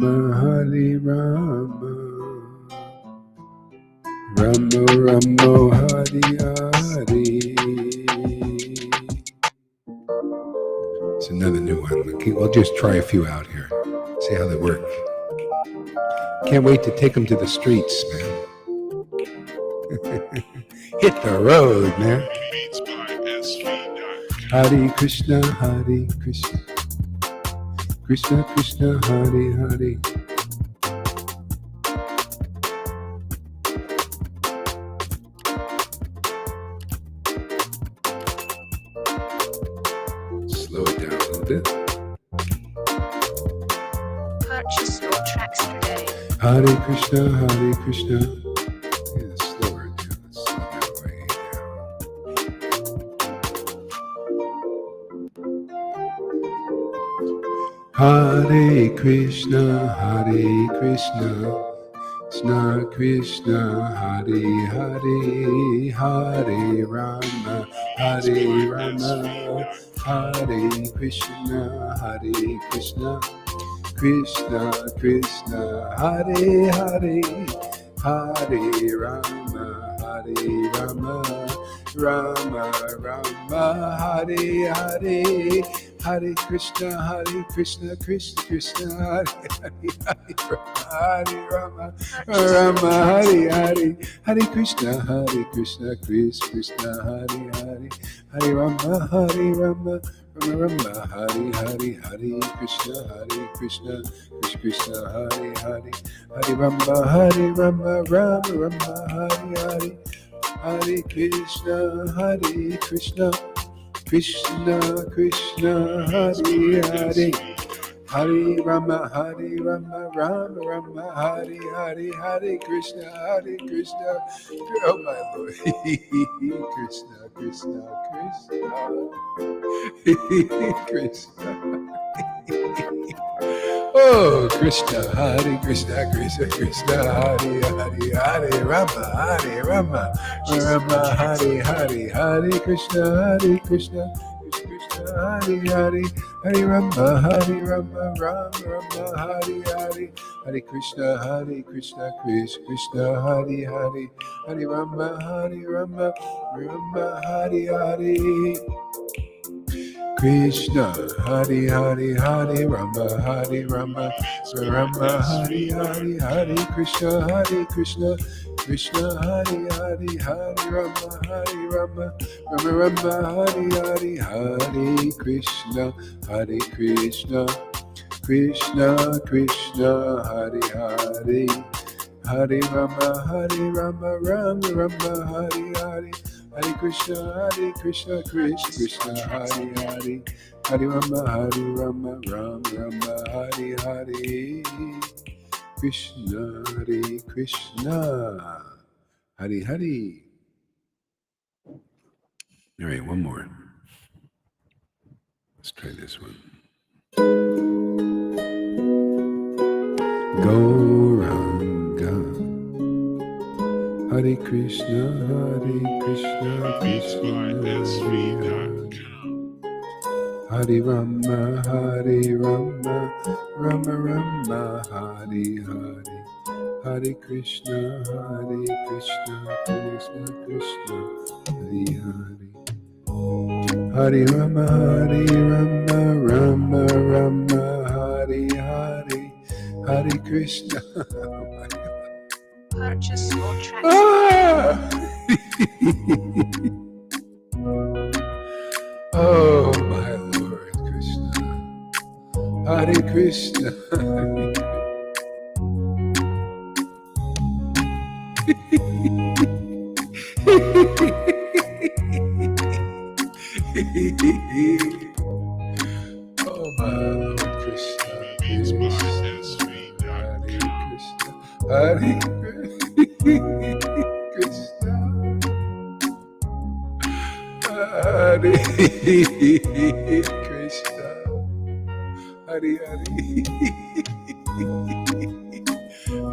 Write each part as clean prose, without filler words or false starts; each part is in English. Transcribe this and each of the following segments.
Hare Rama, Rama Rama Hare Hare. It's another new one. We'll just try a few out here. See how they work. Can't wait to take them to the streets, man. Hit the road, man. Hare Krishna, Hare Krishna, Krishna Krishna, Hare Hare. Slow it down a little bit. Purchase your tracks today. Hare Krishna, Hare Krishna. Yeah, slower down. Let's slow that way down. Hare Krishna, Hare Krishna, Krishna Krishna, Hare Hare, Hare Rama, Hare Rama, Hare Krishna, Hare Krishna, Krishna Krishna, Hare Hare, Hare Rama, Hare Rama, Rama Rama, Hare Hare, Hare Krishna, Krishna Krishna, Hare Rama, Rama, Hare Hare, Hare Krishna, Krishna Krishna, Hare Hare, Hare Rama, Rama Rama, Hare Hare, Hare Krishna, Krishna Krishna, Hare Hare, Hare Rama, Rama Rama, Hare Hare, Hare Krishna, Krishna Krishna Krishna, Hare Hare, Hare Rama, Rama Rama, Hare Hare, Hare Krishna, oh my Lord, Krishna Krishna Krishna, oh Krishna, Hare Krishna, Krishna Krishna, Hare Hare, Hare Rama, Rama Hare Hare, Hare Krishna, Krishna Hare Hare, Hare Rama, Rama Rama, Hare Hare, Hare Krishna, Krishna Hare Hare, Hare Rama, Rama Hare Hare, Krishna, Hare Hare, Hare Rama, Rama Hare Hare, Hare Krishna, Krishna Hare Hare, Hare Rama, Rama Hare Hare, Hare Krishna, Krishna Krishna, Hare Hare, Hare Rama, Rama Hare Hare, Hare Krishna, Krishna Hare Hare, Hare Rama, Rama Hare Hare, Krishna, Hare Krishna, Hare Hare. All right, one more. Let's try this one. Gauranga, Hare Krishna, Krishna Hare Hare, Hare Rama, Rama Hare Hare, Hare Krishna, Krishna Krishna, Hare Hare, Hare Rama, Rama Hare Hare, Hare Krishna. Purchase your tracks. Oh my Lord Krishna, Hare Krishna. Oh my Lord Krishna, Krishna, Hare Krishna, Hare Krishna, Hare Hare,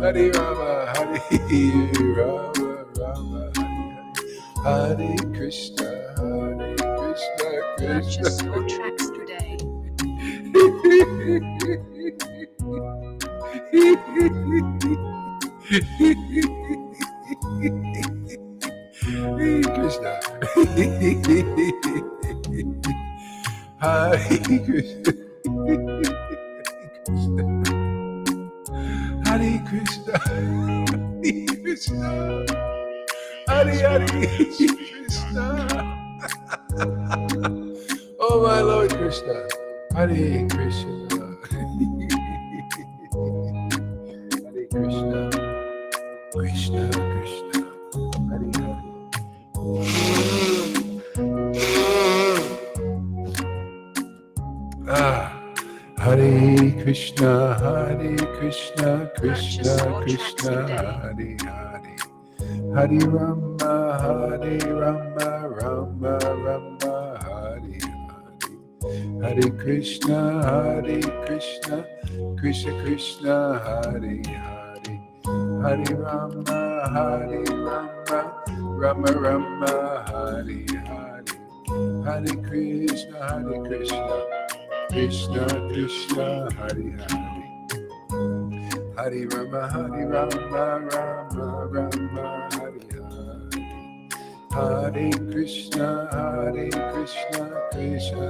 Hare Rama, Rama Hare Krishna, Krishna Purchase your tracks today. Hare Krishna. Hare Krishna. Hare Krishna. Hare Krishna. Hare Hare Krishna. Oh my Lord Krishna. Hare Krishna. Hare Krishna. Krishna Krishna. Hare Hare. Hare Krishna, Hare Krishna, Krishna Krishna, Hare Hare. Hare Rama, Hare Rama, Rama Rama, Hare Hare. Hare Krishna, Krishna Krishna, Hare Hare. Hare Rama, Rama Rama, Hare Hare. Hare Krishna, Krishna Krishna, Hare Hare. Hare Rama, Rama Rama, Hare Hare. Hare Krishna, Krishna Krishna,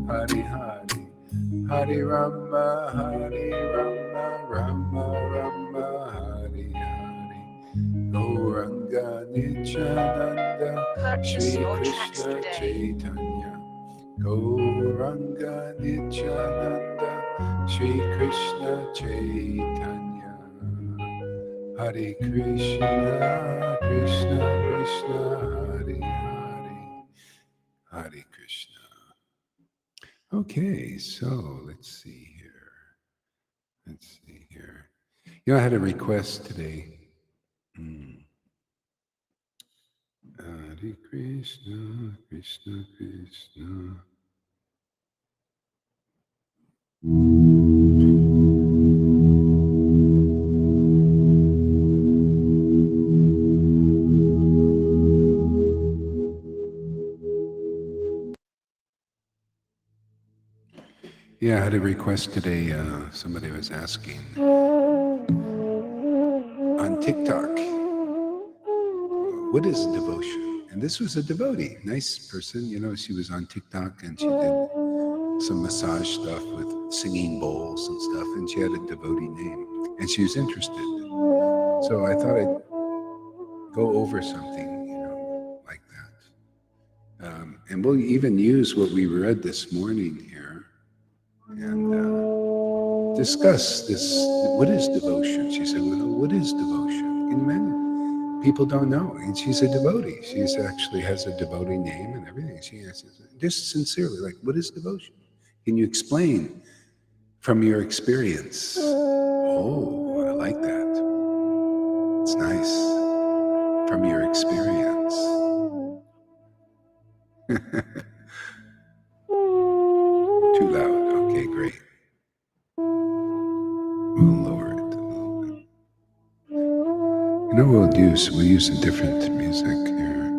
Hare Hare. Hare Rama, Rama Rama, Hare Hare. Gauranga Nityananda, Purchase Shri your tracks Krishna today. Chaitanya. Gauranga Nityananda, Shri Krishna Chaitanya. Hare Krishna, Krishna Krishna, Hare Hare. Hare Krishna. Okay, so let's see here. You know, I had a request today. Hare Krishna, Krishna Krishna. Yeah, I had a request today. Somebody was asking on TikTok, what is devotion? And this was a devotee, nice person. You know, she was on TikTok and she did some massage stuff with singing bowls and stuff, and she had a devotee name, and she was interested. So I thought I'd go over something, you know, like that. And we'll even use what we read this morning here and discuss this. What is devotion? She said, well, what is devotion? Can you imagine? People don't know. And she's a devotee. She actually has a devotee name and everything. She asks, just sincerely, like, what is devotion? Can you explain from your experience? Oh, I like that. It's nice. From your experience. Too loud. Okay, great. We'll lower it a little bit. You know what we'll do? So we'll use a different music here.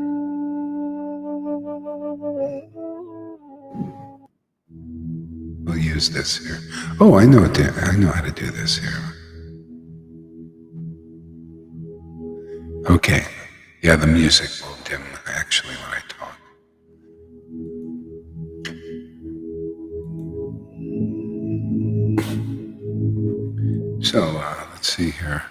We'll use this here. Oh, I know how to do this here. Okay. Yeah, the music will dim actually when I talk. So let's see here.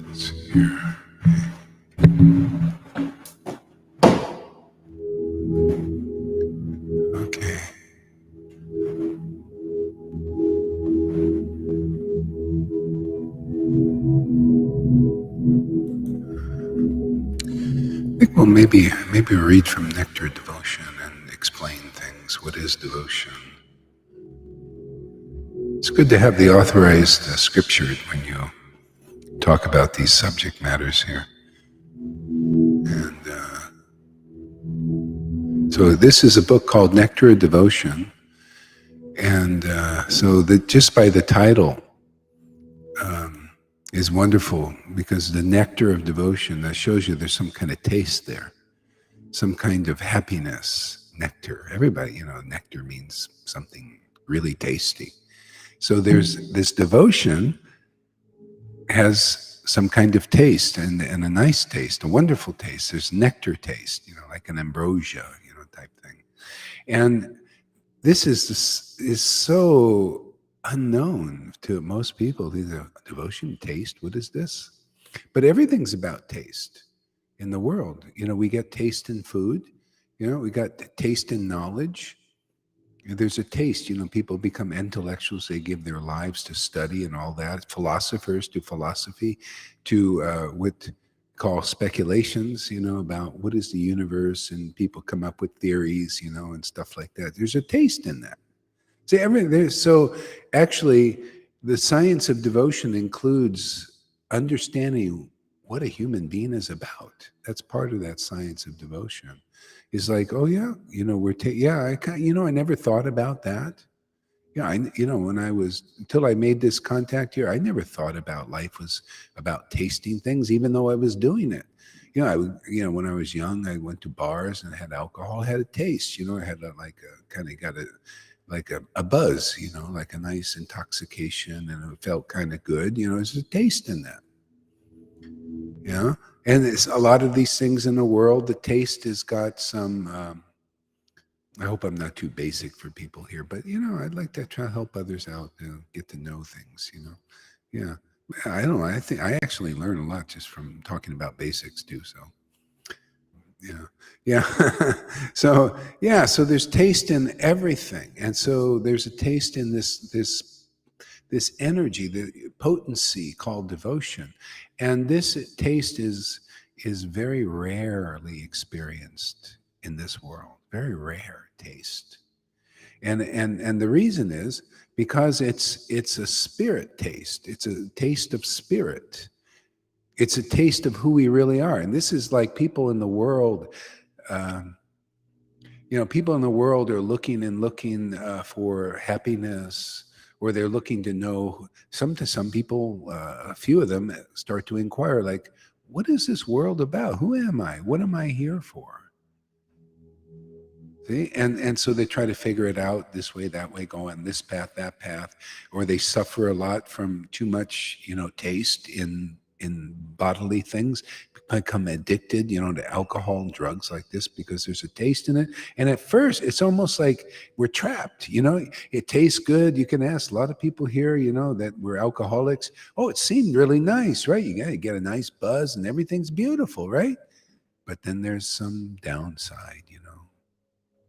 Let's see here. Okay. I think we'll maybe read from Nectar Devotion and explain things. What is devotion? It's good to have the authorized scripture when you talk about these subject matters here. And so this is a book called Nectar of Devotion. And so that just by the title is wonderful, because the nectar of devotion, that shows you there's some kind of taste there, some kind of happiness. Nectar. Everybody, nectar means something really tasty. So there's this devotion has some kind of taste, and a nice taste, a wonderful taste. There's nectar taste, like an ambrosia, type thing. And this is so unknown to most people. These are devotion, taste. What is this? But everything's about taste in the world. We get taste in food. We got taste in knowledge. There's a taste. People become intellectuals. They give their lives to study and all that. Philosophers do philosophy, to what call speculations. About what is the universe, and people come up with theories. And stuff like that. There's a taste in that. So actually, the science of devotion includes understanding what a human being is about. That's part of that science of devotion. Is like, oh yeah, I never thought about that. Yeah, when I was, until I made this contact here, I never thought about life was about tasting things, even though I was doing it. When I was young, I went to bars and had alcohol, had a taste. I had kind of got a buzz, like a nice intoxication, and it felt kind of good. There's a taste in that. And it's a lot of these things in the world. The taste has got some. I hope I'm not too basic for people here, but I'd like to try to help others out, get to know things. Yeah. I don't know. I think I actually learn a lot just from talking about basics too. So. Yeah. So there's taste in everything, and so there's a taste in this energy, the potency called devotion, and this taste is very rarely experienced in this world. Very rare taste, and the reason is because it's a spirit taste. It's a taste of spirit. It's a taste of who we really are, and this is like people in the world. Um, People in the world are looking and looking for happiness, or they're looking to know. Some people, a few of them, start to inquire, like, what is this world about? Who am I? What am I here for? See, and so they try to figure it out this way, that way, go on this path, that path, or they suffer a lot from too much, taste in bodily things, become addicted, to alcohol and drugs like this because there's a taste in it. And at first, it's almost like we're trapped. It tastes good. You can ask a lot of people here, that we're alcoholics. Oh, it seemed really nice, right? You gotta get a nice buzz, and everything's beautiful, right? But then there's some downside.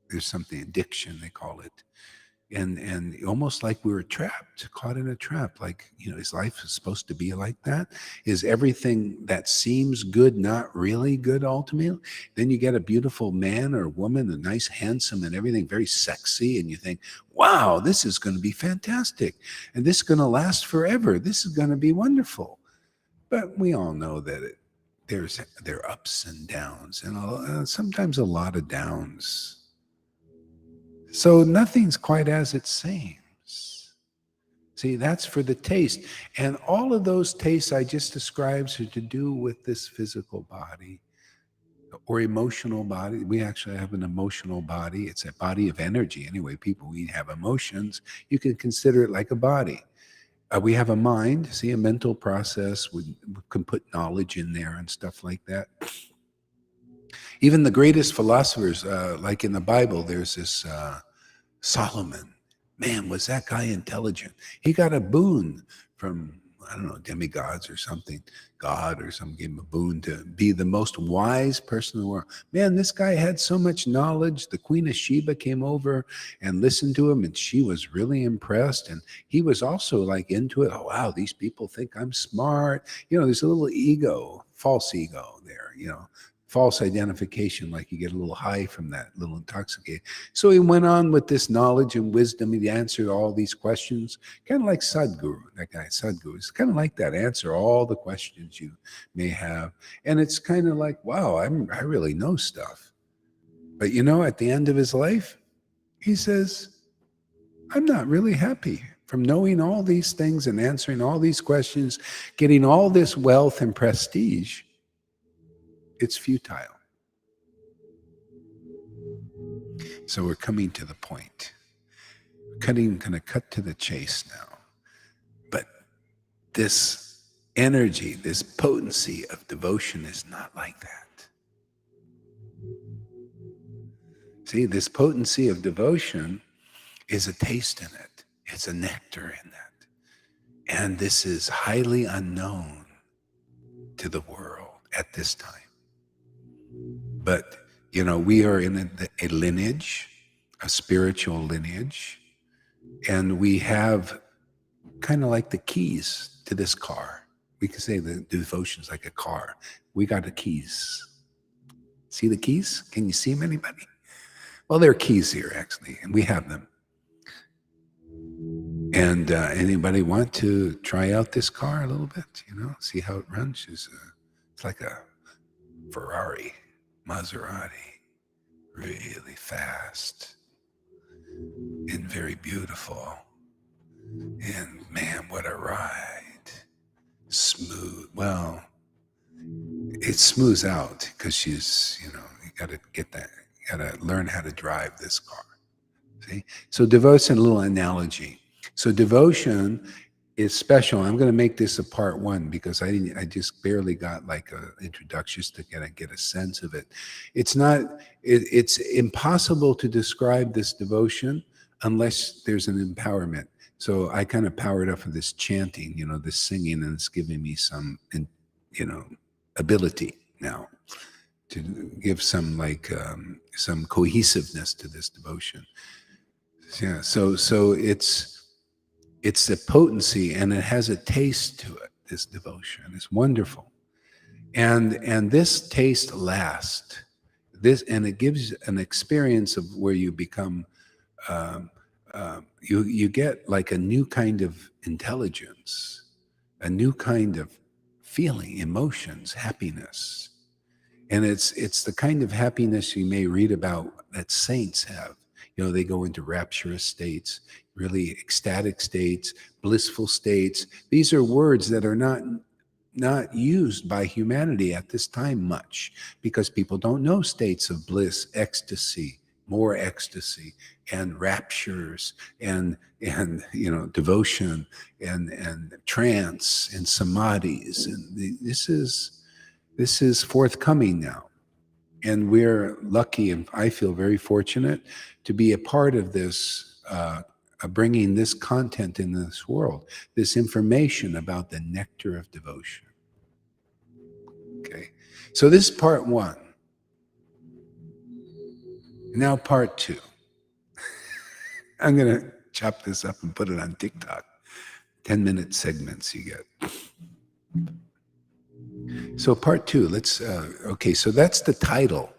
There's something, addiction they call it, and almost like we were trapped, caught in a trap. Like, is life supposed to be like that? Is everything that seems good not really good ultimately? Then you get a beautiful man or woman, a nice, handsome, and everything very sexy, and you think, wow, this is going to be fantastic, and this is going to last forever. This is going to be wonderful. But we all know that there are ups and downs, and sometimes a lot of downs. So nothing's quite as it seems. See, that's for the taste. And all of those tastes I just described are to do with this physical body or emotional body. We actually have an emotional body. It's a body of energy. Anyway, people, we have emotions. You can consider it like a body. We have a mind, see, a mental process. We can put knowledge in there and stuff like that. Even the greatest philosophers, like in the Bible, there's this Solomon. Man, was that guy intelligent. He got a boon from, I don't know, demigods or something. God or something gave him a boon to be the most wise person in the world. Man, this guy had so much knowledge. The Queen of Sheba came over and listened to him, and she was really impressed. And he was also like into it. Oh, wow, these people think I'm smart. There's a little ego, false ego there, false identification, like you get a little high from that, little intoxicated. So he went on with this knowledge and wisdom. He answered all these questions, kind of like Sadhguru, that guy, Sadhguru. It's kind of like that. Answer all the questions you may have. And it's kind of like, wow, I really know stuff. But at the end of his life, he says, I'm not really happy from knowing all these things and answering all these questions, getting all this wealth and prestige. It's futile. So we're coming to the point. Going to cut to the chase now. But this energy, this potency of devotion is not like that. See, this potency of devotion is a taste in it. It's a nectar in that. And this is highly unknown to the world at this time. But, we are in a lineage, a spiritual lineage, and we have kind of like the keys to this car. We could say the devotion is like a car. We got the keys. See the keys? Can you see them, anybody? Well, there are keys here, actually, and we have them. And anybody want to try out this car a little bit? See how it runs? It's like a Ferrari, Maserati, really fast and very beautiful. And man, what a ride. Smooth. Well, it smooths out because she's, you got to get that. You got to learn how to drive this car. See? So devotion, a little analogy. So devotion is special. I'm going to make this a part one because I just barely got like an introduction just to get a sense of it. It's impossible to describe this devotion unless there's an empowerment. So I kind of powered up for this chanting, this singing, and it's giving me some, ability now to give some some cohesiveness to this devotion. Yeah. So it's the potency, and it has a taste to it. This devotion is wonderful, and this taste lasts. And it gives an experience of where you become. You get like a new kind of intelligence, a new kind of feeling, emotions, happiness. And it's the kind of happiness you may read about that saints have. They go into rapturous states, really ecstatic states, blissful states. These are words that are not used by humanity at this time much, because people don't know states of bliss, ecstasy, more ecstasy, and raptures, and devotion, and trance, and samadhis, and this is forthcoming now, and we're lucky, and I feel very fortunate to be a part of this, bringing this content in this world, this information about the nectar of devotion. Okay, so this is part one. Now part two. I'm going to chop this up and put it on TikTok. 10-minute segments you get. So part two, okay, so that's the title.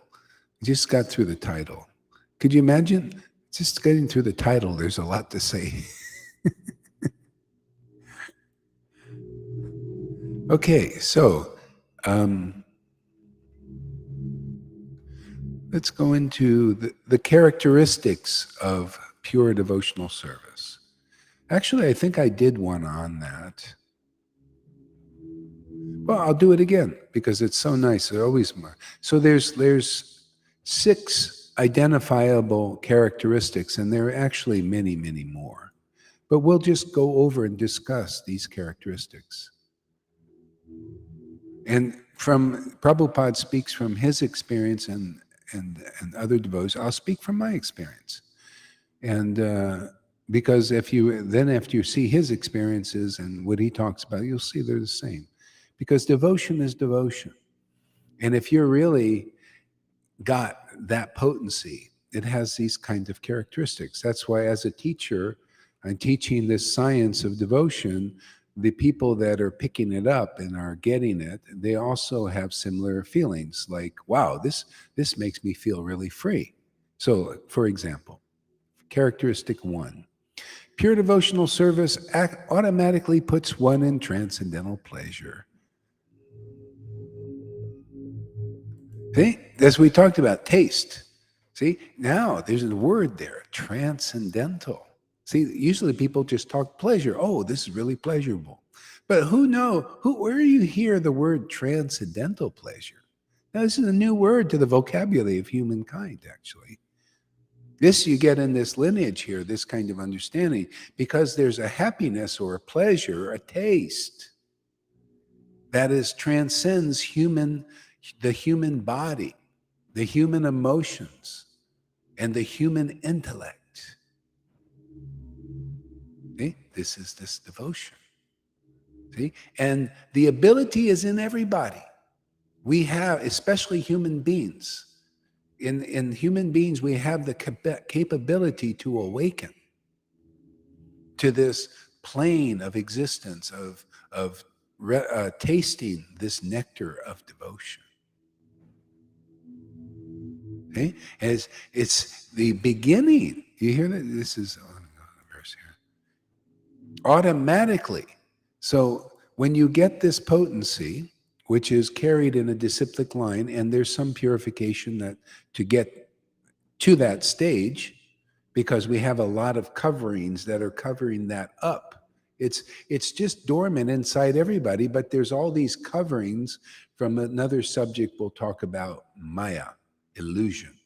We just got through the title. Could you imagine just getting through the title? There's a lot to say. Okay, so let's go into the characteristics of pure devotional service. Actually, I think I did one on that. Well, I'll do it again because it's so nice. There's always more. So there's 6 identifiable characteristics, and there are actually many, many more. But we'll just go over and discuss these characteristics. And from Prabhupada speaks from his experience and other devotees. I'll speak from my experience. And because after you see his experiences and what he talks about, you'll see they're the same. Because devotion is devotion. And if you're really got that potency, it has these kinds of characteristics. That's why as a teacher, I'm teaching this science of devotion. The people that are picking it up and are getting it, they also have similar feelings like, wow, this makes me feel really free. So, for example, characteristic 1, pure devotional service automatically puts one in transcendental pleasure. See, as we talked about, taste. See, now there's a word there, transcendental. See, usually people just talk pleasure. Oh, this is really pleasurable. But where you hear the word transcendental pleasure? Now, this is a new word to the vocabulary of humankind, actually. This you get in this lineage here, this kind of understanding, because there's a happiness or a pleasure, a taste that transcends the human body, the human emotions, and the human intellect. See? This is this devotion. See? And the ability is in everybody. We have, especially human beings. In human beings, we have the capability to awaken to this plane of existence, of tasting this nectar of devotion. Okay? As it's the beginning. You hear that? This is a verse here. Automatically. So when you get this potency, which is carried in a disciplic line, and there's some purification that to get to that stage, because we have a lot of coverings that are covering that up. It's just dormant inside everybody, but there's all these coverings from another subject we'll talk about, Maya, illusion.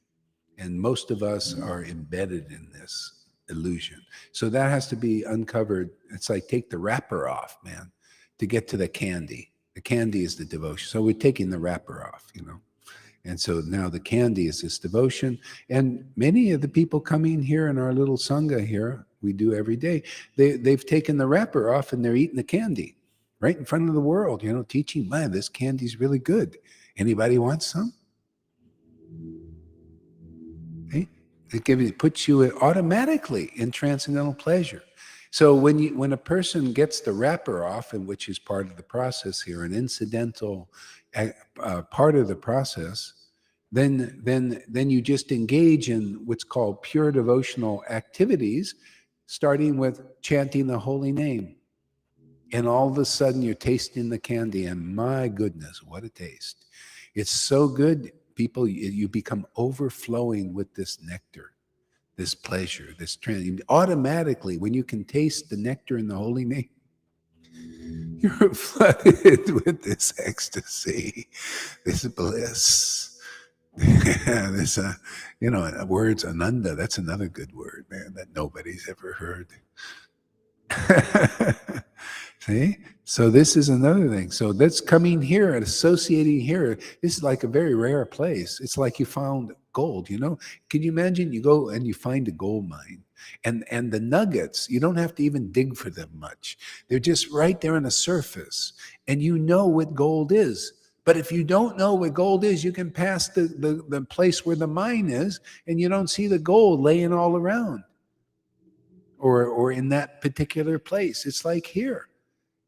And most of us are embedded in this illusion. So that has to be uncovered. It's like take the wrapper off, man, to get to the candy. The candy is the devotion. So we're taking the wrapper off, And so now the candy is this devotion. And many of the people coming here in our little Sangha here, we do every day, they've taken the wrapper off and they're eating the candy right in front of the world, teaching, man, this candy's really good. Anybody want some? Okay? It puts you automatically in transcendental pleasure. So when a person gets the wrapper off, and which is part of the process here, an incidental part of the process, then you just engage in what's called pure devotional activities, starting with chanting the holy name. And all of a sudden you're tasting the candy, and my goodness, what a taste. It's so good, people, you become overflowing with this nectar, this pleasure, this trend. Automatically, when you can taste the nectar in the holy name, you're flooded with this ecstasy, this bliss. This, words ananda, that's another good word, man, that nobody's ever heard. See? So this is another thing. So that's coming here and associating here. This is like a very rare place. It's like you found gold, Can you imagine you go and you find a gold mine and the nuggets, you don't have to even dig for them much. They're just right there on the surface and you know what gold is. But if you don't know what gold is, you can pass the place where the mine is and you don't see the gold laying all around or in that particular place. It's like here.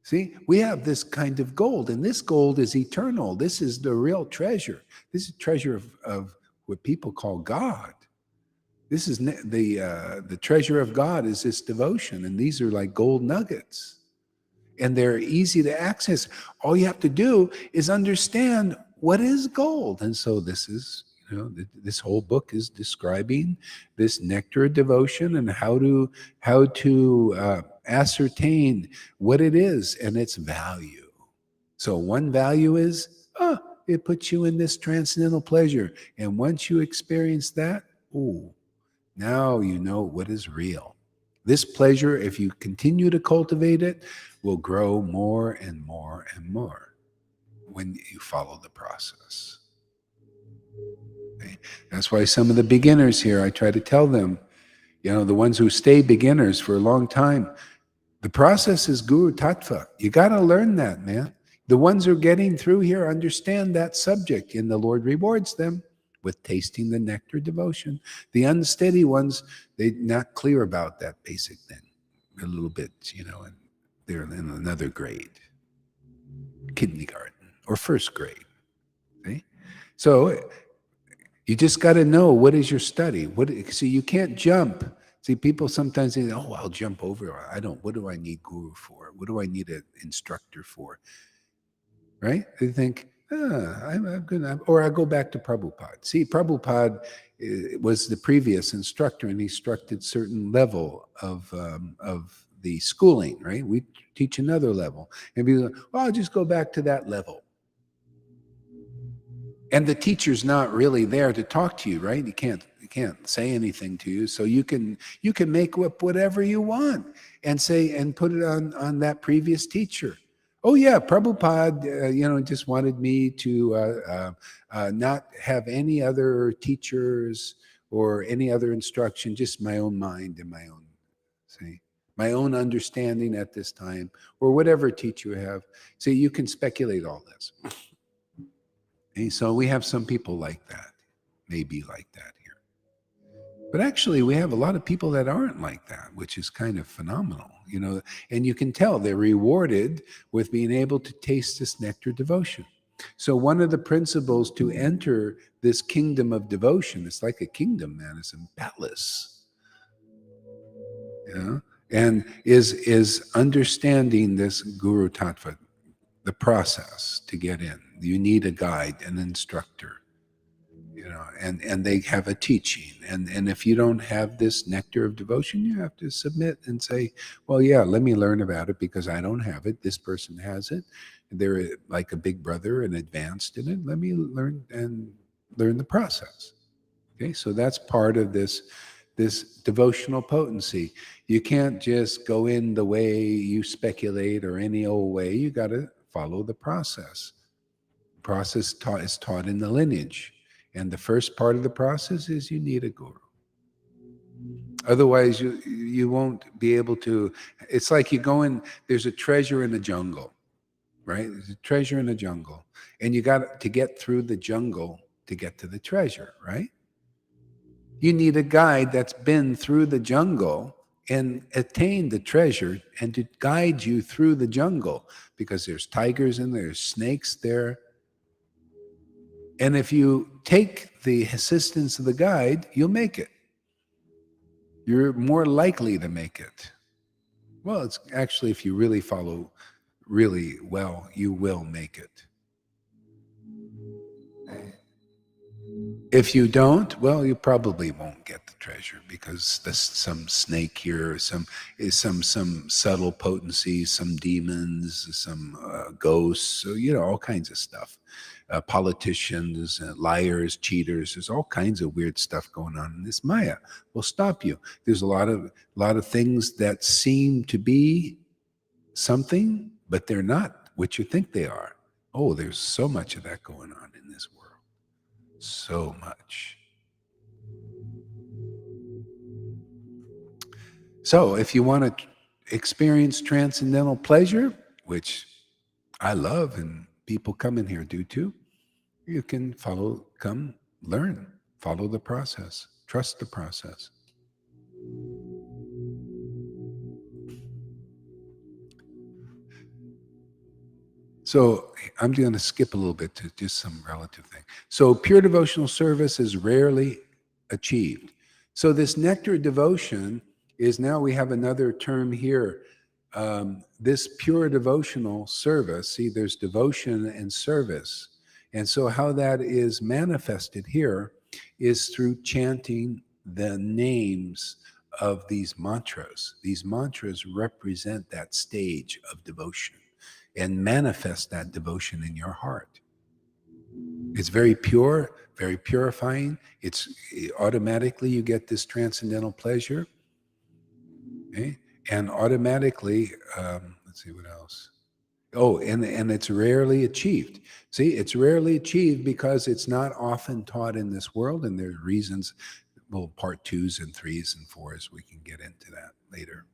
See, we have this kind of gold, and this gold is eternal. This is the real treasure. This is treasure of what people call God. This is the treasure of God is this devotion, and these are like gold nuggets, and they're easy to access. All you have to do is understand what is gold, and so this is. This whole book is describing this nectar of devotion and how to ascertain what it is and its value. So one value is, it puts you in this transcendental pleasure. And once you experience that, now you know what is real. This pleasure, if you continue to cultivate it, will grow more and more and more when you follow the process. Okay? That's why some of the beginners here, I try to tell them, the ones who stay beginners for a long time, the process is Guru Tattva. You got to learn that, man. The ones who are getting through here understand that subject, and the Lord rewards them with tasting the nectar devotion. The unsteady ones, they're not clear about that basic thing. A little bit, and they're in another grade, kindergarten or first grade. Okay? So you just got to know what is your study. So you can't jump. See, people sometimes say, "Oh, I'll jump over." What do I need guru for? What do I need an instructor for? Right? They think, I'm good. Or I go back to Prabhupada. See, Prabhupada was the previous instructor, and he instructed certain level of the schooling. Right? We teach another level, and be like, "Well, I'll just go back to that level." And the teacher's not really there to talk to you, right? You can't say anything to you, so you can make up whatever you want and say and put it on that previous teacher. Oh yeah, Prabhupada, just wanted me to not have any other teachers or any other instruction, just my own mind and my own, see, my own understanding at this time, or whatever teacher you have. See, you can speculate all this. And so we have some people like that, maybe like that here. But actually, we have a lot of people that aren't like that, which is kind of phenomenal, and you can tell they're rewarded with being able to taste this nectar devotion. So one of the principles to enter this kingdom of devotion, it's like a kingdom, man, it's a palace, and is understanding this Guru Tattva, the process to get in. You need a guide, an instructor, and they have a teaching. And if you don't have this nectar of devotion, you have to submit and say, well, yeah, let me learn about it because I don't have it. This person has it. They're like a big brother and advanced in it. Let me learn the process. Okay, so that's part of this devotional potency. You can't just go in the way you speculate or any old way. You got to follow the process. The process is taught in the lineage. And the first part of the process is you need a guru. Otherwise, you won't be able to. It's like you go in, there's a treasure in the jungle, right? There's a treasure in the jungle. And you got to get through the jungle to get to the treasure, right? You need a guide that's been through the jungle and attained the treasure and to guide you through the jungle, because there's tigers and there's snakes there. And if you take the assistance of the guide, you'll make it. You're more likely to make it. Well, it's actually, if you really follow really well, you will make it. If you don't, well, you probably won't get the treasure because there's some snake here, some subtle potency, some demons, some ghosts, so, all kinds of stuff. Politicians, liars, cheaters. There's all kinds of weird stuff going on in this Maya. Will stop you. There's a lot of things that seem to be something, but they're not what you think they are. Oh, there's so much of that going on in this world. So much. So if you want to experience transcendental pleasure, which I love and people come in here do too, you can come learn, follow the process, trust the process. So I'm going to skip a little bit to just some relative thing. So pure devotional service is rarely achieved. So this nectar devotion is, now we have another term here. This pure devotional service, see, there's devotion and service. And so how that is manifested here is through chanting the names of these mantras. These mantras represent that stage of devotion and manifest that devotion in your heart. It's very pure, very purifying. It's automatically you get this transcendental pleasure. Okay? And automatically, let's see what else. Oh, and it's rarely achieved. See, it's rarely achieved because it's not often taught in this world, and there's reasons. Well, part 2s and 3s and 4s, we can get into that later.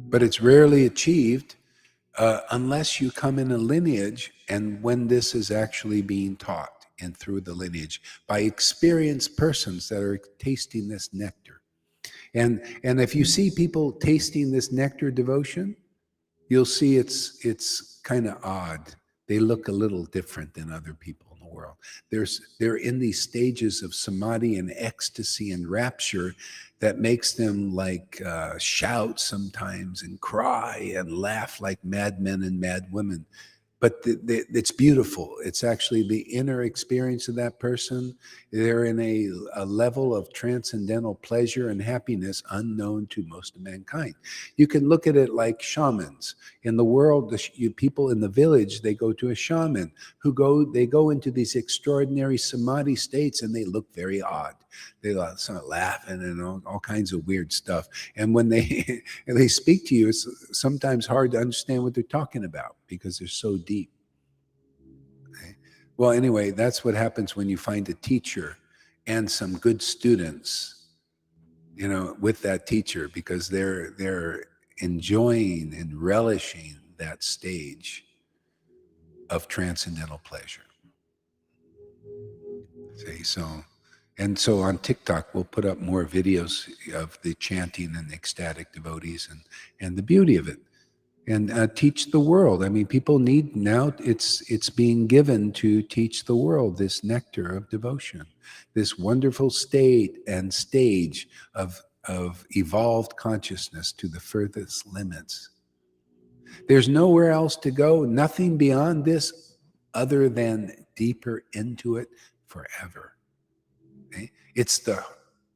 But it's rarely achieved unless you come in a lineage, and when this is actually being taught and through the lineage by experienced persons that are tasting this nectar. And if you see people tasting this nectar devotion, you'll see it's kind of odd. They look a little different than other people in the world. They're in these stages of samadhi and ecstasy and rapture that makes them like shout sometimes and cry and laugh like madmen and mad women. But it's beautiful. It's actually the inner experience of that person. They're in a level of transcendental pleasure and happiness unknown to most of mankind. You can look at it like shamans. In the world, people in the village, they go to a shaman they go into these extraordinary samadhi states, and they look very odd. They start laughing and all kinds of weird stuff. And when they they speak to you, it's sometimes hard to understand what they're talking about because they're so deep. Okay? Well, anyway, that's what happens when you find a teacher and some good students, with that teacher, because they're enjoying and relishing that stage of transcendental pleasure. See, so on TikTok, we'll put up more videos of the chanting and ecstatic devotees and the beauty of it, and teach the world. I mean, people need now. It's being given to teach the world this nectar of devotion, this wonderful state and stage of evolved consciousness to the furthest limits. There's nowhere else to go. Nothing beyond this, other than deeper into it forever. Okay? It's the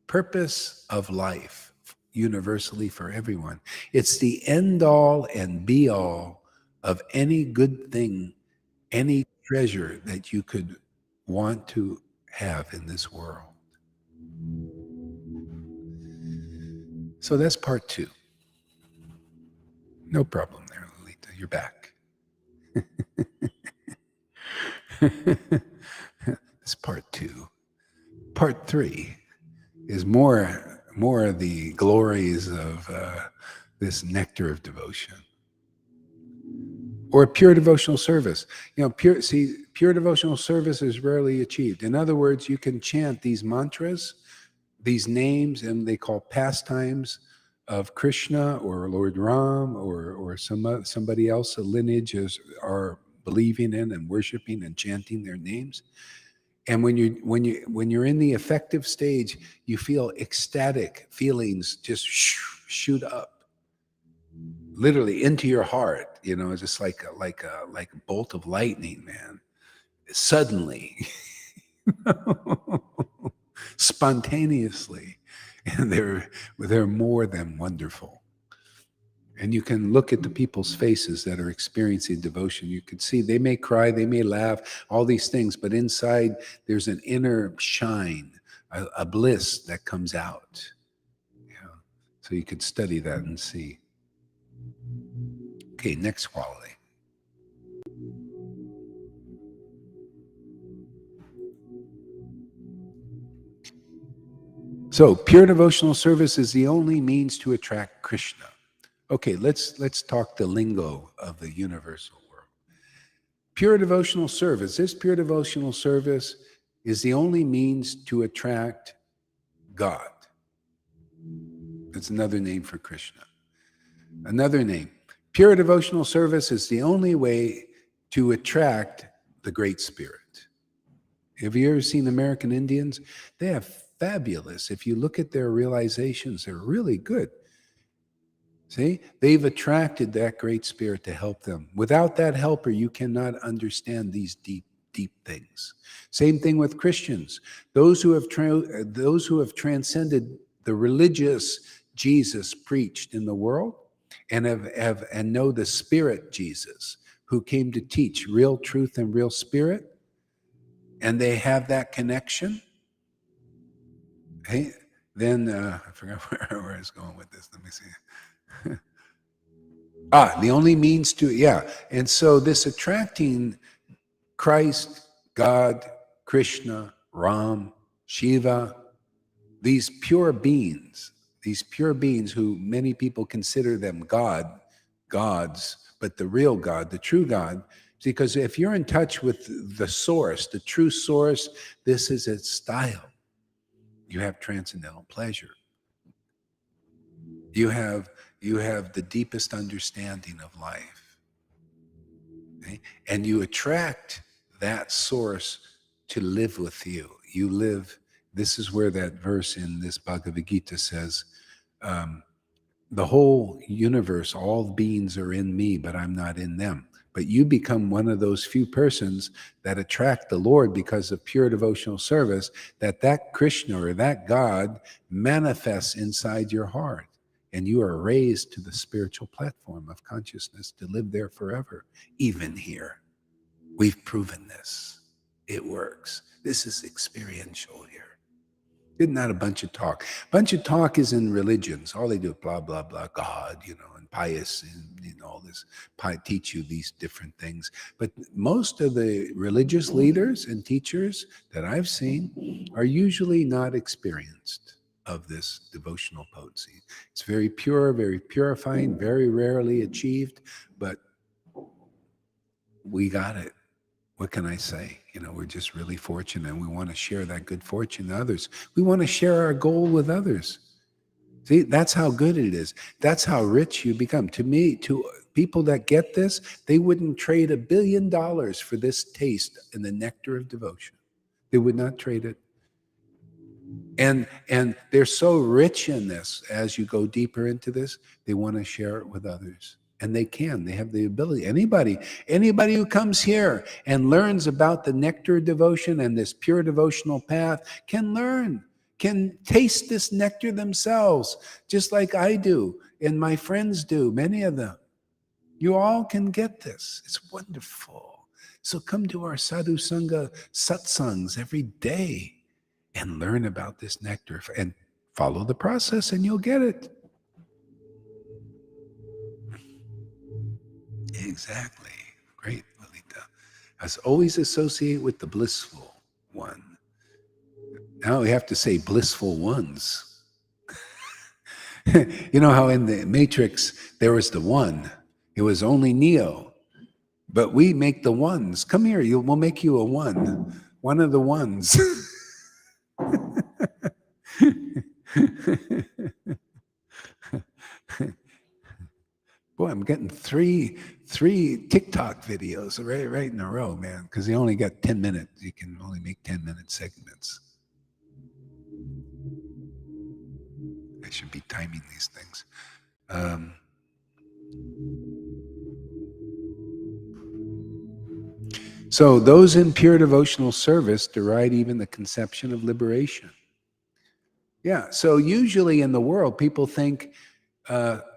purpose of life universally for everyone. It's the end all and be all of any good thing, any treasure that you could want to have in this world. So that's part 2. No problem there, Lolita. You're back. That's part 2. Part 3 is more of the glories of this nectar of devotion, or pure devotional service. Pure devotional service is rarely achieved. In other words, you can chant these mantras, these names, and they call pastimes of Krishna or Lord Ram or somebody else, a lineage are believing in and worshiping and chanting their names. And when you're in the effective stage, you feel ecstatic feelings just shoot up, literally into your heart. It's just like a bolt of lightning, man. Suddenly, spontaneously, and they're more than wonderful. And you can look at the people's faces that are experiencing devotion. You can see they may cry, they may laugh, all these things, but inside there's an inner shine, a bliss that comes out. So you could study that and see. Okay, next quality. So pure devotional service is the only means to attract Krishna. Okay, let's talk the lingo of the universal world. Pure devotional service. This pure devotional service is the only means to attract God. That's another name for Krishna. Another name. Pure devotional service is the only way to attract the Great Spirit. Have you ever seen American Indians? They have fabulous. If you look at their realizations, they're really good. See, they've attracted that Great Spirit to help them. Without that helper, you cannot understand these deep things. Same thing with Christians. Those who have transcended the religious Jesus preached in the world, and and know the Spirit Jesus, who came to teach real truth and real spirit, and they have that connection. Hey, then I forgot where I was going with this. Let me see. The only means to, yeah. And so this attracting Christ, God, Krishna, Ram, Shiva, these pure beings who many people consider them gods, but the real God, the true God, because if you're in touch with the source, the true source, this is its style. You have transcendental pleasure. You have the deepest understanding of life. Okay? And you attract that source to live with you. You live, this is where that verse in this Bhagavad Gita says, the whole universe, all beings are in me, but I'm not in them. But you become one of those few persons that attract the Lord because of pure devotional service, that Krishna or that God manifests inside your heart. And you are raised to the spiritual platform of consciousness to live there forever, even here. We've proven this. It works. This is experiential here. It's not a bunch of talk. A bunch of talk is in religions. All they do is blah, blah, blah, God, and pious, and all this, teach you these different things. But most of the religious leaders and teachers that I've seen are usually not experienced of this devotional potency. It's very pure, very purifying, very rarely achieved, but we got it. What can I say? We're just really fortunate, and we want to share that good fortune to others. We want to share our goal with others. See, that's how good it is. That's how rich you become. To me, to people that get this, they wouldn't trade $1 billion for this taste and the nectar of devotion. They would not trade it. And they're so rich in this, as you go deeper into this, they want to share it with others. And they have the ability. Anybody who comes here and learns about the nectar of devotion and this pure devotional path can learn, can taste this nectar themselves, just like I do and my friends do, many of them. You all can get this. It's wonderful. So come to our Sadhu Sangha satsangs every day and learn about this nectar and follow the process and you'll get it. Exactly. Great, Lalita. As always associate with the blissful one. Now we have to say blissful ones. You know how in the Matrix there was the one. It was only Neo. But we make the ones. Come here, we'll make you a one. One of the ones. Boy, I'm getting three TikTok videos right in a row, man, because you only got 10 minutes. You can only make 10-minute segments. I should be timing these things. So those in pure devotional service deride even the conception of liberation. Yeah, so usually in the world, people think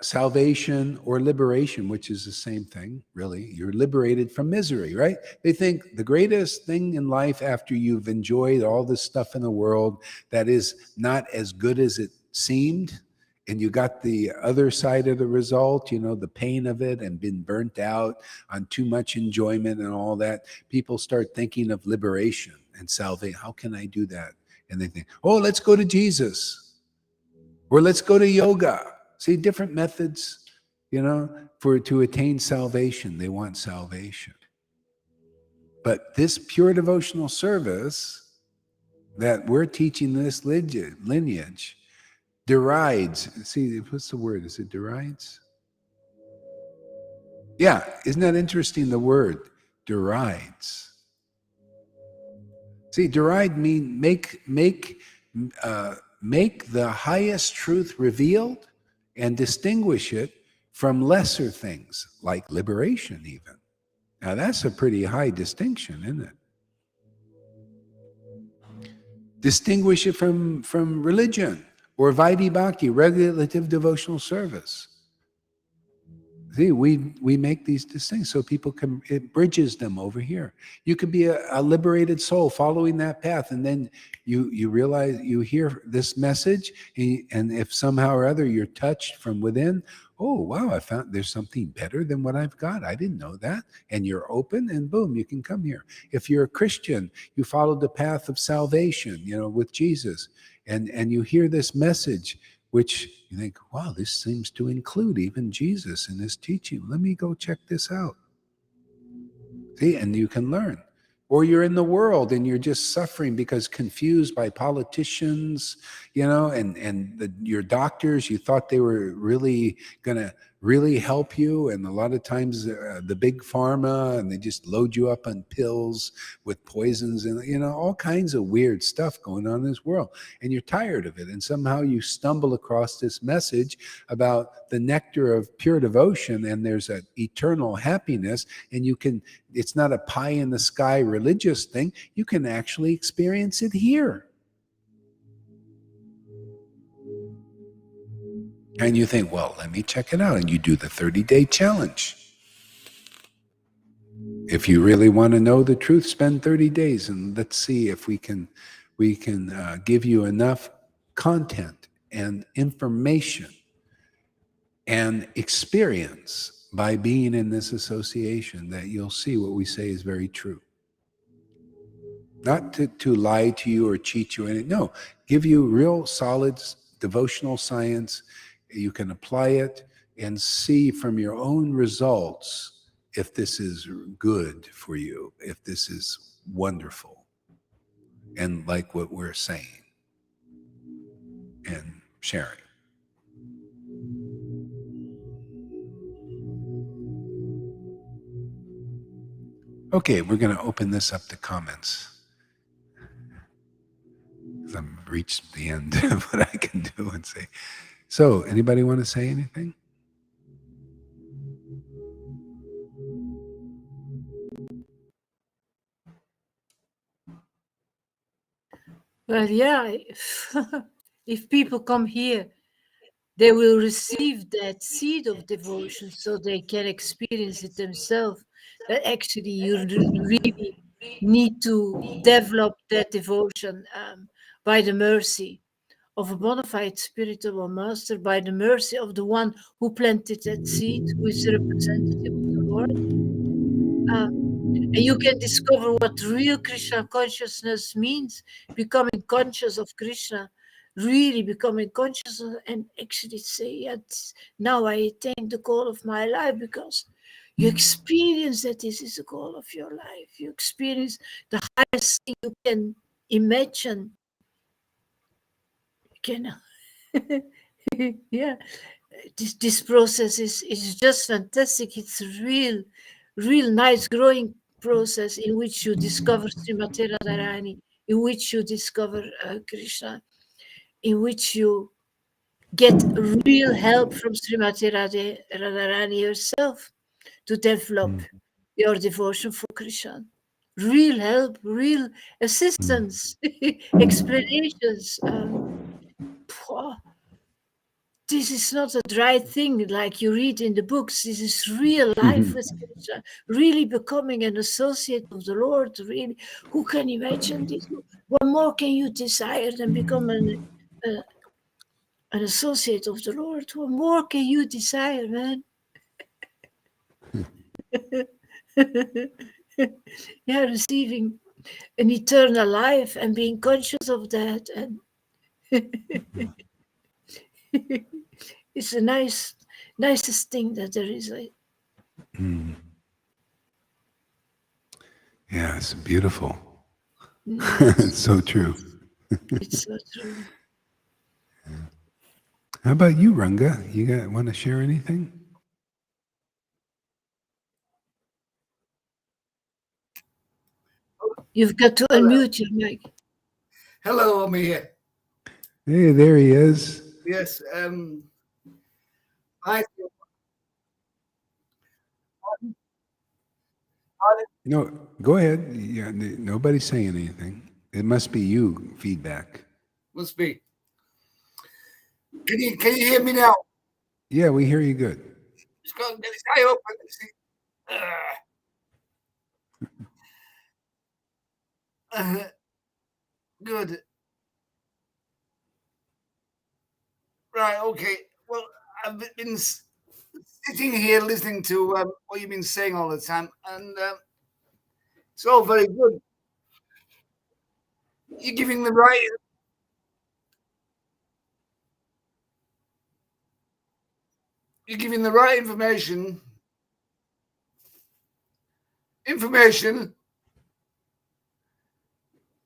salvation or liberation, which is the same thing, really. You're liberated from misery, right? They think the greatest thing in life after you've enjoyed all this stuff in the world that is not as good as it seemed, and you got the other side of the result, the pain of it and been burnt out on too much enjoyment and all that, people start thinking of liberation and salvation. How can I do that? And they think, oh, let's go to Jesus, or let's go to yoga. See, different methods, to attain salvation. They want salvation. But this pure devotional service that we're teaching this lineage derides. See, what's the word? Is it derides? Yeah, isn't that interesting, the word? Derides. See, deride mean make the highest truth revealed and distinguish it from lesser things, like liberation even. Now that's a pretty high distinction, isn't it? Distinguish it from religion or Vaidhi Bhakti, regulative devotional service. See, we make these distinctions so people can, it bridges them over here. You could be a liberated soul following that path, and then you realize, you hear this message, and if somehow or other you're touched from within, oh, wow, I found there's something better than what I've got. I didn't know that. And you're open, and boom, you can come here. If you're a Christian, you followed the path of salvation, with Jesus, and you hear this message, which you think, wow, this seems to include even Jesus in his teaching. Let me go check this out. See, and you can learn. Or you're in the world and you're just suffering because confused by politicians, and your doctors, you thought they were really going to really help you, and a lot of times the big pharma, and they just load you up on pills with poisons and all kinds of weird stuff going on in this world, and you're tired of it, and somehow you stumble across this message about the nectar of pure devotion, and there's an eternal happiness, and it's not a pie in the sky religious thing. You can actually experience it here. And you think, well, let me check it out. And you do the 30-day challenge. If you really want to know the truth, spend 30 days and let's see if we can give you enough content and information and experience by being in this association that you'll see what we say is very true. Not to lie to you or cheat you in it. No, give you real solid devotional science. You can apply it and see from your own results if this is good for you, if this is wonderful, and like what we're saying and sharing. Okay, we're going to open this up to comments. I've reached the end of what I can do and say. So, anybody want to say anything? Well, yeah, if people come here, they will receive that seed of devotion so they can experience it themselves. That actually you really need to develop that devotion by the mercy of a bona fide spiritual master, by the mercy of the one who planted that seed, who is the representative of the Lord. And you can discover what real Krishna consciousness means, becoming conscious of Krishna, really becoming conscious and actually say, yes, now I attain the goal of my life, because you experience that this is the goal of your life. You experience the highest thing you can imagine. Yeah, this process is just fantastic. It's a real nice growing process in which you discover Srimati Radharani, in which you discover Krishna, in which you get real help from Srimati Radharani herself to develop your devotion for Krishna. Real help, real assistance, explanations. This is not a dry thing like you read in the books. This is real life with Krishna, really becoming an associate of the Lord. Really, who can imagine this? What more can you desire than become an associate of the Lord? What more can you desire, man? Yeah, receiving an eternal life and being conscious of that, and it's the nicest thing that there is. Yeah, it's beautiful. Yes. It's so true. It's so true. How about you, Ranga? You want to share anything? You've got to unmute your mic. Hello, I'm here. Hey, there he is. Yes, I No, go ahead. Yeah, nobody's saying anything. It must be you, feedback. must be. Can you hear me now? Yeah, we hear you good. Just go and get this guy open. Good. Right. Okay. Well, I've been sitting here listening to what you've been saying all the time, and it's all very good. You're giving the right. You're giving the right information.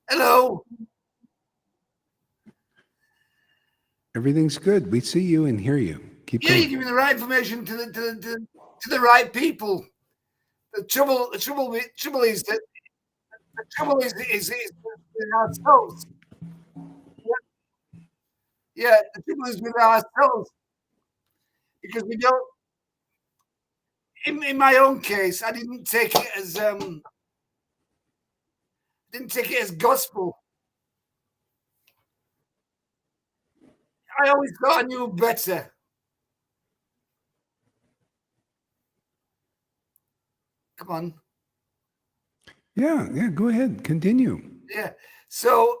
Hello. Everything's good. We see you and hear you. Keep Yeah, you're going. giving the right information to the right people. The trouble is that the trouble is with ourselves. Yeah, the trouble is with ourselves because we don't. In my own case, I didn't take it as gospel. I always thought I knew better. Come on. Yeah, go ahead. Continue. Yeah. So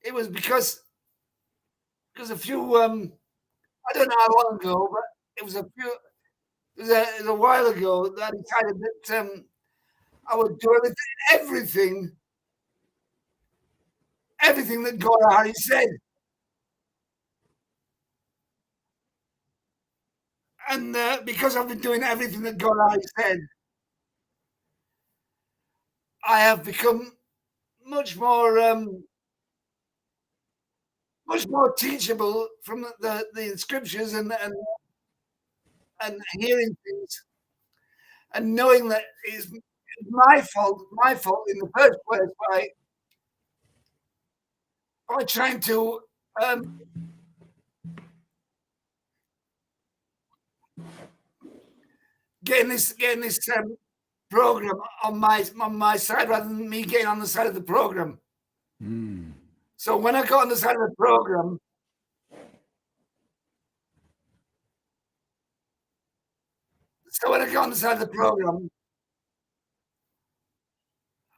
it was because a few I don't know how long ago, but it was a while ago that I decided that I would do everything that God already said. And because I've been doing everything that God already said, I have become much more teachable from the scriptures and hearing things and knowing that it's my fault in the first place by trying to getting this program on my side rather than me getting on the side of the program. Mm. So when I got on the side of the program,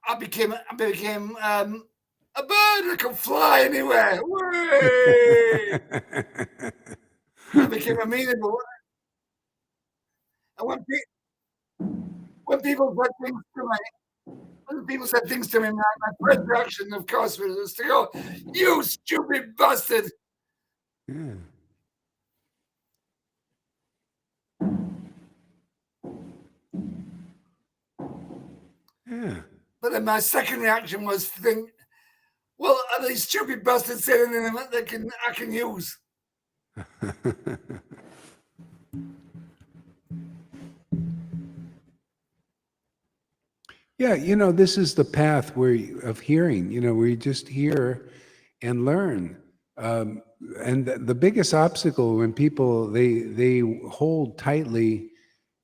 I became a bird that could fly anywhere. I became amenable. And when people said things to me, my first reaction, of course, was to go, "You stupid bastard!" Yeah. Yeah. But then my second reaction was to think, well, are these stupid bastards saying anything that I can use? Yeah, this is the path of hearing, where you just hear and learn. And the biggest obstacle when people they hold tightly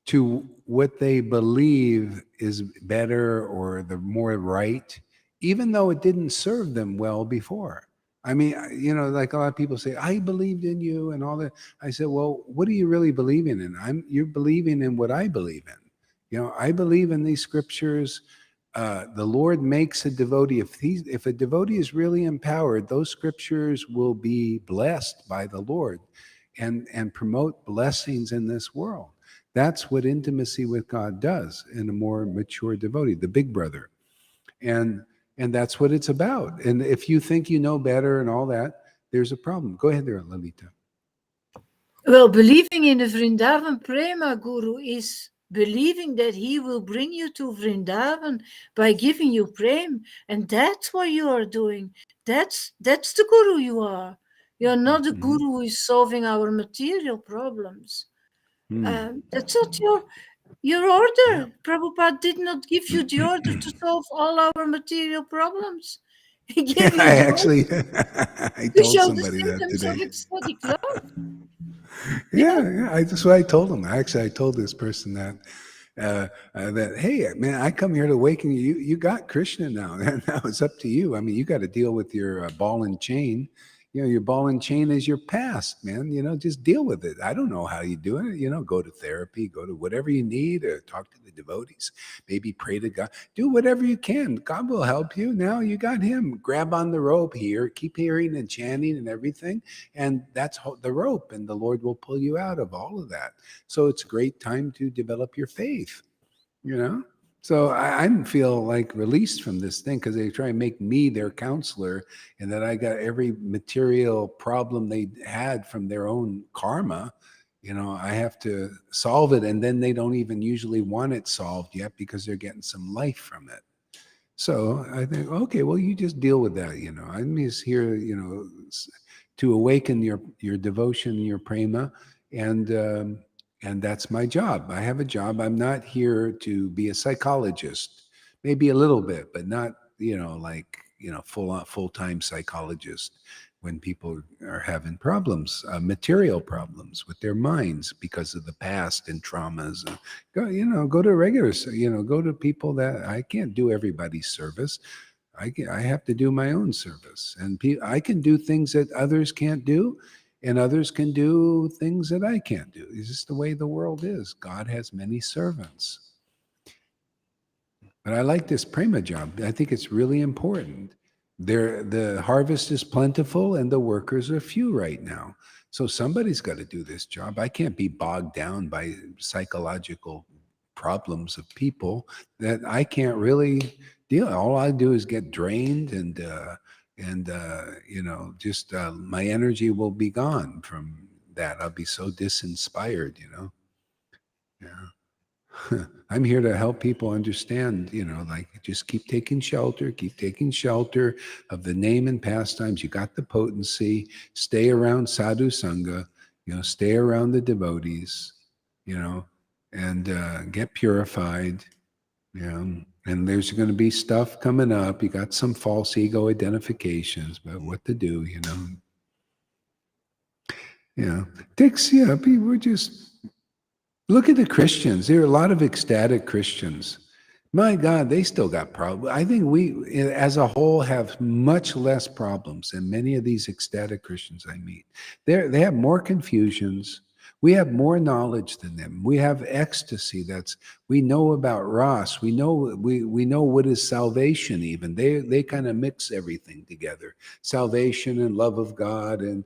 to what they believe is better or the more right, even though it didn't serve them well before. I mean, like a lot of people say, I believed in you and all that. I said, well, what are you really believing in? You're believing in what I believe in. I believe in these scriptures. The Lord makes a devotee. If a devotee is really empowered, those scriptures will be blessed by the Lord and promote blessings in this world. That's what intimacy with God does in a more mature devotee, the big brother. And that's what it's about. And if you think you know better and all that, there's a problem. Go ahead there, Lalita. Well, believing in the Vrindavan Prema Guru is believing that he will bring you to Vrindavan by giving you prem, and that's what you are doing. That's the Guru you are. You're not the Guru who is solving our material problems. That's not your order. Yeah. Prabhupada did not give you the order to solve all our material problems. He gave you I the actually, I to told show the somebody that symptoms of today. ecstatic love. Yeah. That's what I told him. Actually, I told this person that hey, man, I come here to awaken you. You got Krishna now. Now it's up to you. I mean, you got to deal with your ball and chain. Your ball and chain is your past, man. Just deal with it. I don't know how you do it. Go to therapy, go to whatever you need, or talk to the devotees. Maybe pray to God. Do whatever you can. God will help you. Now you got Him. Grab on the rope here. Keep hearing and chanting and everything, and that's the rope. And the Lord will pull you out of all of that. So it's a great time to develop your faith. So I didn't feel like released from this thing because they try and make me their counselor, and that I got every material problem they had from their own karma. I have to solve it, and then they don't even usually want it solved yet because they're getting some life from it. So I think, okay, well, you just deal with that. I'm just here, to awaken your devotion, your prema, and that's my job. I have a job. I'm not here to be a psychologist. Maybe a little bit, but not like full-time psychologist. When people are having problems, material problems with their minds because of the past and traumas, go to go to people that I can't do everybody's service. I have to do my own service, and I can do things that others can't do, and others can do things that I can't do. It's just the way the world is. God has many servants. But I like this prema job. I think it's really important. The harvest is plentiful and the workers are few right now. So somebody's got to do this job. I can't be bogged down by psychological problems of people that I can't really deal. All I do is get drained, and just my energy will be gone from that. I'll be so disinspired. Yeah. I'm here to help people understand, like just keep taking shelter of the name and pastimes. You got the potency. Stay around Sadhu Sangha, stay around the devotees, and get purified. And there's going to be stuff coming up. You got some false ego identifications, but what to do, people just. Look at the Christians. There are a lot of ecstatic Christians. My God, they still got problems. I think we, as a whole, have much less problems than many of these ecstatic Christians I meet. They have more confusions. We have more knowledge than them. We have ecstasy. We know about Ras. We know what is salvation. Even they kind of mix everything together: salvation and love of God, and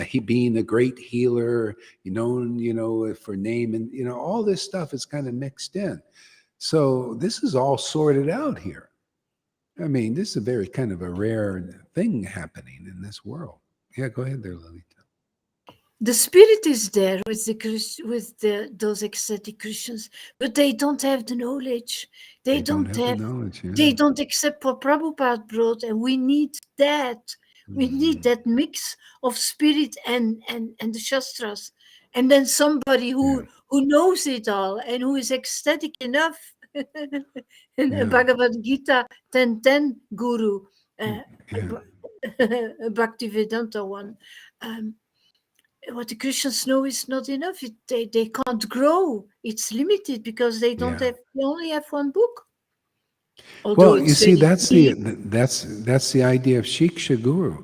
he being a great healer, for name, and all this stuff is kind of mixed in. So this is all sorted out here. I mean, this is a very kind of a rare thing happening in this world. Yeah, go ahead there, Lily. The spirit is there with those ecstatic Christians, but they don't have the knowledge. They don't have the knowledge. Yeah. They don't accept what Prabhupada brought, and we need that. We need that mix of spirit and the Shastras, and then somebody who knows it all and who is ecstatic enough. And Bhagavad Gita 10:10 Guru, Bhaktivedanta one. What the Christians know is not enough. They can't grow. It's limited because they don't have. They only have one book. Although well, you see, that's the idea of Shiksha Guru.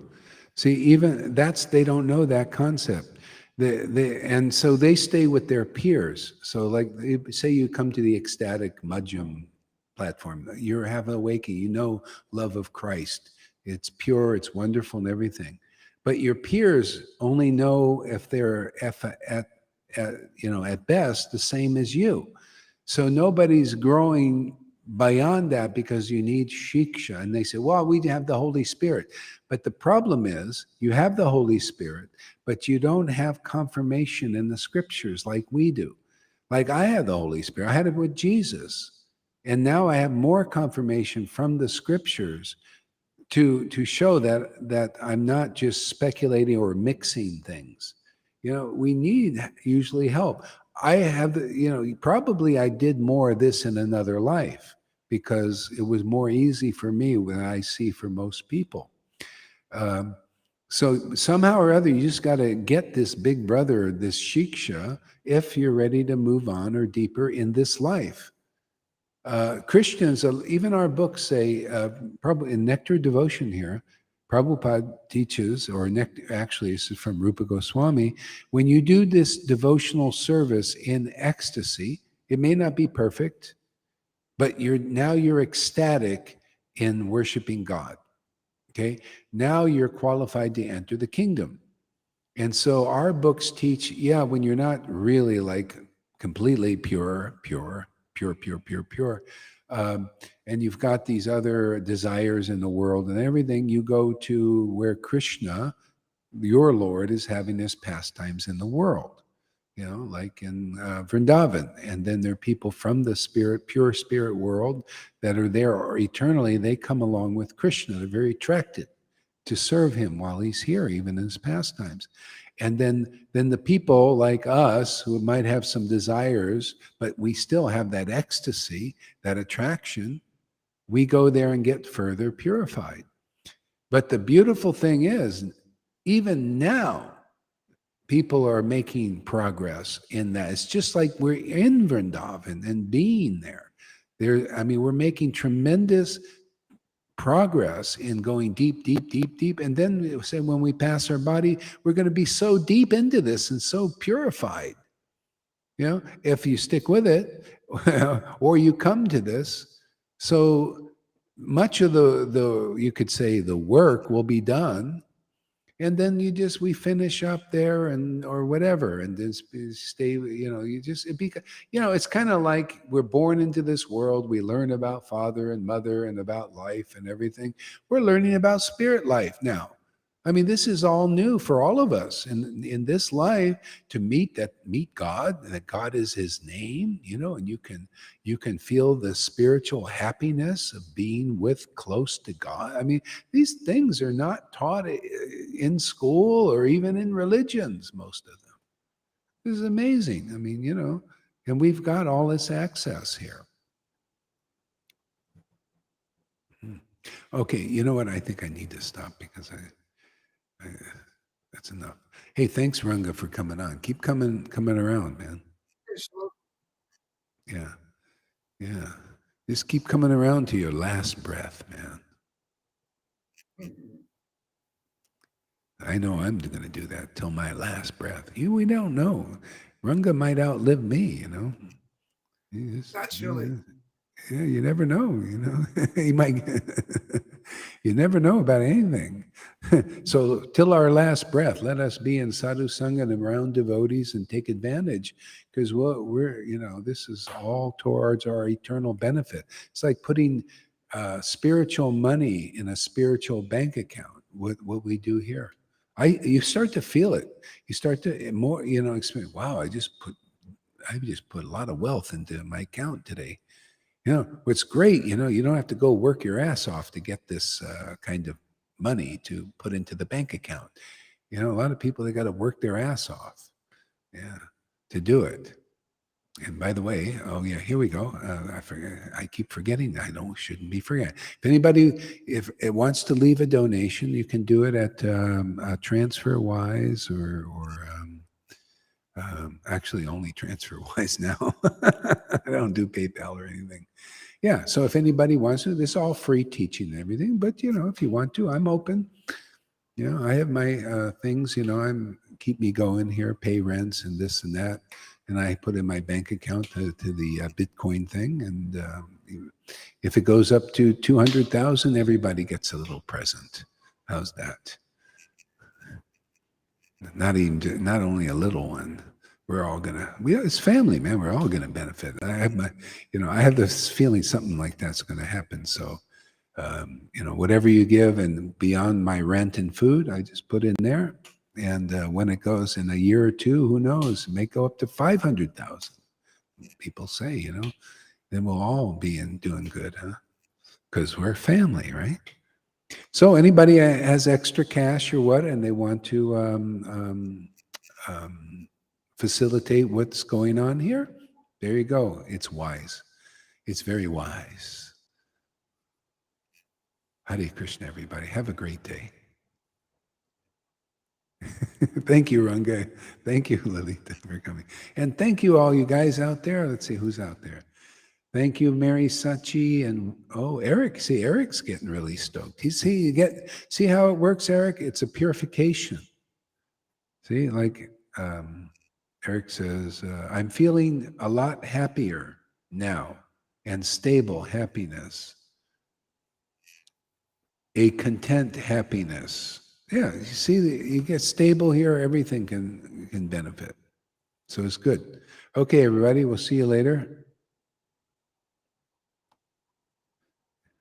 See, even they don't know that concept. And so they stay with their peers. So, like, say you come to the ecstatic Madhyam platform, you have an awakening. Love of Christ. It's pure. It's wonderful, and everything. But your peers only know if they're at best the same as you. So nobody's growing beyond that because you need shiksha. And they say, well, we have the Holy Spirit. But the problem is you have the Holy Spirit, but you don't have confirmation in the scriptures like we do. Like I have the Holy Spirit. I had it with Jesus. And now I have more confirmation from the scriptures to show that I'm not just speculating or mixing things. We need usually help. I have, probably I did more of this in another life because it was more easy for me than I see for most people. So somehow or other, you just got to get this big brother, this shiksha, if you're ready to move on or deeper in this life. Christians, even our books say, probably in Nectar Devotion here, Prabhupada teaches, or actually this is from Rupa Goswami, when you do this devotional service in ecstasy, it may not be perfect, but you're ecstatic in worshiping God. Okay, now you're qualified to enter the kingdom. And so our books teach, when you're not really like completely pure, and you've got these other desires in the world and everything, you go to where Krishna, your Lord, is having his pastimes in the world, like in Vrindavan. And then there are people from the pure spirit world that are there eternally. They come along with Krishna. They're very attracted to serve him while he's here, even in his pastimes. And then the people like us who might have some desires, but we still have that ecstasy, that attraction, we go there and get further purified. But the beautiful thing is, even now, people are making progress in that. It's just like we're in Vrindavan and being there. I mean, we're making tremendous progress in going deep, deep, deep, deep. And then we say when we pass our body, we're going to be so deep into this and so purified. You know, if you stick with it, or you come to this, so much of the you could say the work will be done, and then we finish up there and or whatever, and then stay. You know, it's kind of like we're born into this world. We learn about father and mother and about life and everything. We're learning about spirit life now. I mean, this is all new for all of us in this life, to meet God, that God is his name, you know, and you can feel the spiritual happiness of being close to God. I mean, these things are not taught in school or even in religions, most of them. This is amazing. I mean, you know, and we've got all this access here. Okay, you know what? I think I need to stop because that's enough. Hey, thanks, Ranga, for coming on. Keep coming around, man. Yeah, yeah. Just keep coming around to your last breath, man. I know I'm going to do that till my last breath. We don't know. Ranga might outlive me, you know. Naturally. Yeah, you never know, you know. He might. You never know about anything. So till our last breath, let us be in Sadhu Sangha and around devotees and take advantage, because this is all towards our eternal benefit. It's like putting spiritual money in a spiritual bank account. What we do here, you start to feel it. You start to more, experience. Wow, I just put a lot of wealth into my account today. You know, what's great, you don't have to go work your ass off to get this kind of money to put into the bank account. You know, a lot of people, they got to work their ass off, to do it. And by the way, oh yeah, here we go. I keep forgetting. Shouldn't be forgetting. If it wants to leave a donation, you can do it at TransferWise or actually only TransferWise now. I don't do PayPal or anything. Yeah, so if anybody wants to, this is all free teaching and everything, but if you want to, I'm open. I have my things, keep me going here, pay rents and this and that, and I put in my bank account to the Bitcoin thing, and if it goes up to 200,000, everybody gets a little present. How's that? Not only a little one. We're all it's family, man. We're all gonna benefit. I have this feeling something like that's gonna happen. So, whatever you give and beyond my rent and food, I just put in there. And when it goes in a year or two, who knows? It may go up to 500,000. People say, then we'll all be doing good, huh? Because we're family, right? So anybody has extra cash or what, and they want to facilitate what's going on here, there you go. It's wise. It's very wise. Hare Krishna, everybody. Have a great day. Thank you, Ranga. Thank you, Lalita, for coming. And thank you, all you guys out there. Let's see who's out there. Thank you, Mary Sachi, and Eric. See, Eric's getting really stoked. See how it works, Eric? It's a purification. See, like Eric says, I'm feeling a lot happier now, and stable happiness. A content happiness. Yeah, you see, you get stable here, everything can benefit. So it's good. Okay, everybody, we'll see you later.